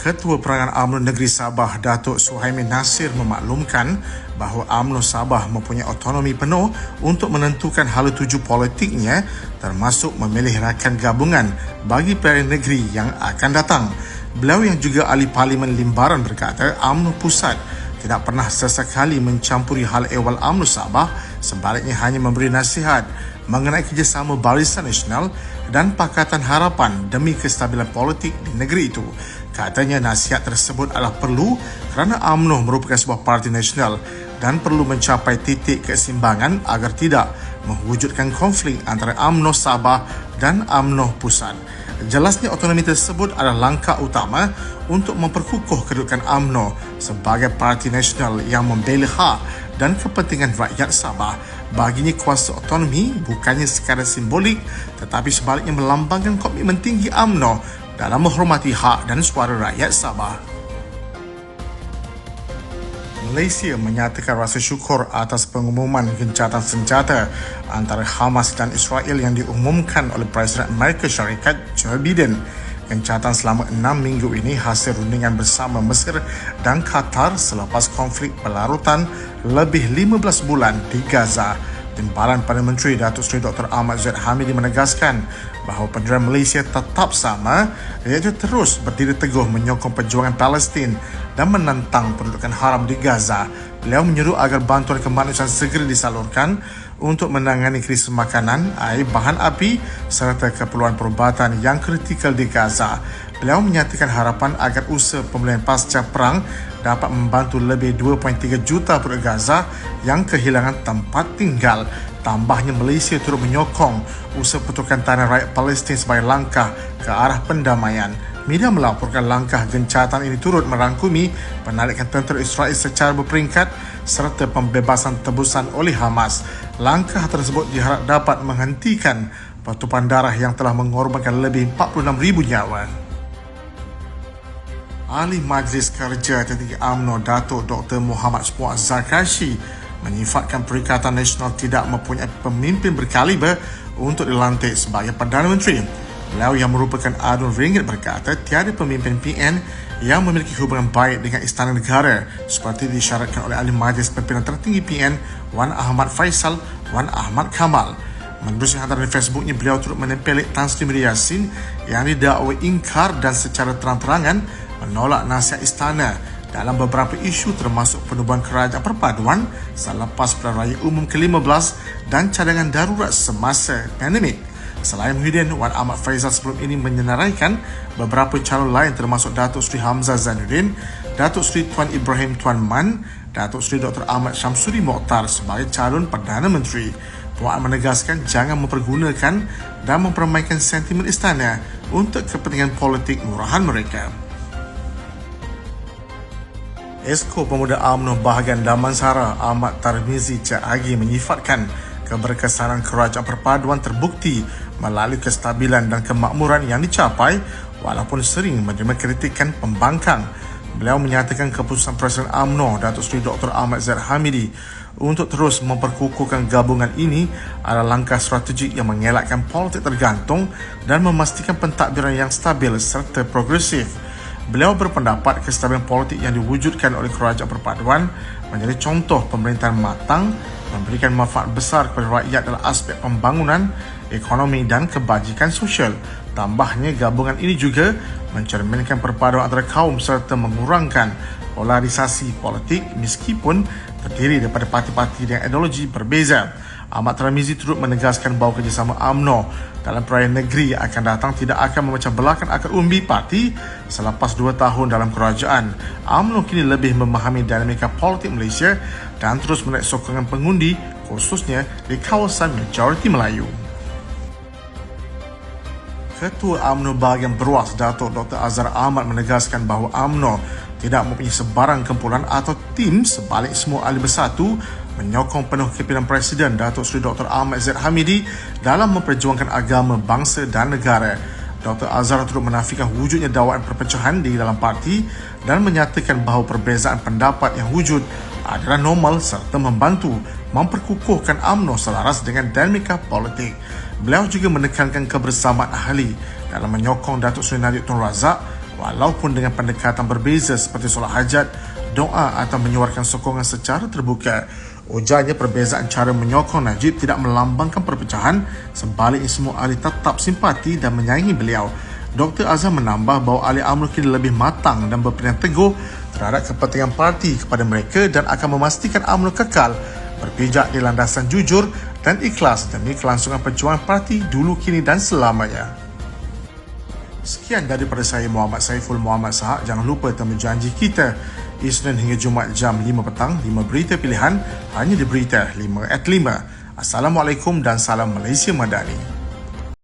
Ketua Perangan UMNO Negeri Sabah, Datuk Suhaimin Nasir memaklumkan bahawa UMNO Sabah mempunyai autonomi penuh untuk menentukan hala tuju politiknya termasuk memilih rakan gabungan bagi pilihan negeri yang akan datang. Beliau yang juga ahli Parlimen Limbaran berkata UMNO Pusat tidak pernah sesekali mencampuri hal ehwal UMNO Sabah, sebaliknya hanya memberi nasihat mengenai kerjasama Barisan Nasional dan Pakatan Harapan demi kestabilan politik di negeri itu. Katanya nasihat tersebut adalah perlu kerana UMNO merupakan sebuah parti nasional dan perlu mencapai titik keseimbangan agar tidak mewujudkan konflik antara UMNO Sabah dan UMNO Pusat. Jelasnya autonomi tersebut adalah langkah utama untuk memperkukuh kedudukan UMNO sebagai parti nasional yang membela hak dan kepentingan rakyat Sabah. Baginya kuasa autonomi bukannya sekadar simbolik tetapi sebaliknya melambangkan komitmen tinggi UMNO dalam menghormati hak dan suara rakyat Sabah. Malaysia menyatakan rasa syukur atas pengumuman gencatan senjata antara Hamas dan Israel yang diumumkan oleh Presiden Amerika Syarikat Joe Biden. Gencatan selama 6 minggu ini hasil rundingan bersama Mesir dan Qatar selepas konflik berlarutan lebih 15 bulan di Gaza. Timbalan Perdana Menteri Datuk Seri Dr. Ahmad Zahid Hamidi menegaskan bahawa pendirian Malaysia tetap sama, iaitu terus berdiri teguh menyokong perjuangan Palestin dan menentang pendudukan haram di Gaza. Beliau menyeru agar bantuan kemanusiaan segera disalurkan untuk menangani krisis makanan, air, bahan api serta keperluan perubatan yang kritikal di Gaza. Beliau menyatakan harapan agar usaha pemulihan pasca perang dapat membantu lebih 2.3 juta penduduk Gaza yang kehilangan tempat tinggal. Tambahnya, Malaysia turut menyokong usaha pertukaran tanah rakyat Palestin sebagai langkah ke arah pendamaian. Media melaporkan langkah gencatan ini turut merangkumi penarikan tentera Israel secara berperingkat serta pembebasan tebusan oleh Hamas. Langkah tersebut diharap dapat menghentikan pertumpahan darah yang telah mengorbankan lebih 46,000 nyawa. Ahli Majlis Kerja Tertinggi UMNO Datuk Dr. Muhammad Fuad Zarkashi menyifatkan Perikatan Nasional tidak mempunyai pemimpin berkaliber untuk dilantik sebagai Perdana Menteri. Beliau yang merupakan adun ringgit berkata tiada pemimpin PN yang memiliki hubungan baik dengan Istana Negara seperti disyaratkan oleh Ahli Majlis Pimpinan Tertinggi PN Wan Ahmad Faisal Wan Ahmad Kamal. Menerusi hantaran Facebooknya, beliau turut menempeli Tan Sri Muhyiddin Yassin yang didakwa ingkar dan secara terang-terangan menolak nasihat istana dalam beberapa isu termasuk penubuhan kerajaan perpaduan selepas Pilihan Raya Umum ke-15 dan cadangan darurat semasa pandemik. Selain Muhyiddin, Wan Ahmad Faisal sebelum ini menyenaraikan beberapa calon lain termasuk Datuk Seri Hamzah Zainuddin, Datuk Seri Tuan Ibrahim Tuan Man, Datuk Seri Dr. Ahmad Syamsuri Mokhtar sebagai calon Perdana Menteri. Puan menegaskan jangan mempergunakan dan mempermainkan sentimen istana untuk kepentingan politik murahan mereka. Esko Pemuda UMNO bahagian Damansara Ahmad Tarmizi Cik Agi menyifatkan keberkesanan kerajaan perpaduan terbukti melalui kestabilan dan kemakmuran yang dicapai walaupun sering menerima kritikan pembangkang. Beliau menyatakan keputusan Presiden UMNO Datuk Seri Dr. Ahmad Zahid Hamidi untuk terus memperkukuhkan gabungan ini adalah langkah strategik yang mengelakkan politik tergantung dan memastikan pentadbiran yang stabil serta progresif. Beliau berpendapat kestabilan politik yang diwujudkan oleh kerajaan perpaduan menjadi contoh pemerintahan matang, memberikan manfaat besar kepada rakyat dalam aspek pembangunan, ekonomi dan kebajikan sosial. Tambahnya, gabungan ini juga mencerminkan perpaduan antara kaum serta mengurangkan polarisasi politik meskipun terdiri daripada parti-parti dengan ideologi berbeza. Ahmad Tarmizi turut menegaskan bahawa kerjasama UMNO dalam perayaan negeri yang akan datang tidak akan memecah belahkan akar umbi parti selepas 2 tahun dalam kerajaan. UMNO kini lebih memahami dinamika politik Malaysia dan terus menaik sokongan pengundi khususnya di kawasan majoriti Melayu. Ketua UMNO bahagian Beruas Datuk Dr. Azhar Ahmad menegaskan bahawa UMNO tidak mempunyai sebarang kumpulan atau tim, sebalik semua ahli bersatu menyokong penuh kepimpinan Presiden Datuk Seri Dr. Ahmad Zahid Hamidi dalam memperjuangkan agama, bangsa dan negara. Dr. Azhar turut menafikan wujudnya dakwaan perpecahan di dalam parti dan menyatakan bahawa perbezaan pendapat yang wujud adalah normal serta membantu memperkukuhkan UMNO selaras dengan dinamika politik. Beliau juga menekankan kebersamaan ahli dalam menyokong Datuk Seri Najib Tun Razak walaupun dengan pendekatan berbeza seperti solat hajat, doa atau menyuarakan sokongan secara terbuka. Ujarnya perbezaan cara menyokong Najib tidak melambangkan perpecahan, sebaliknya semua ahli tetap simpati dan menyayangi beliau. Dr. Azam menambah bahawa ahli UMNO kini lebih matang dan berpilihan teguh terhadap kepentingan parti kepada mereka dan akan memastikan UMNO kekal berpijak di landasan jujur dan ikhlas demi kelangsungan perjuangan parti dulu, kini dan selamanya. Sekian daripada saya, Muhammad Saiful Muhammad Sahak. Jangan lupa temu janji kita Isnin hingga Jumaat jam 5 petang, 5 berita pilihan hanya di Berita 5 at 5. Assalamualaikum dan salam Malaysia Madani.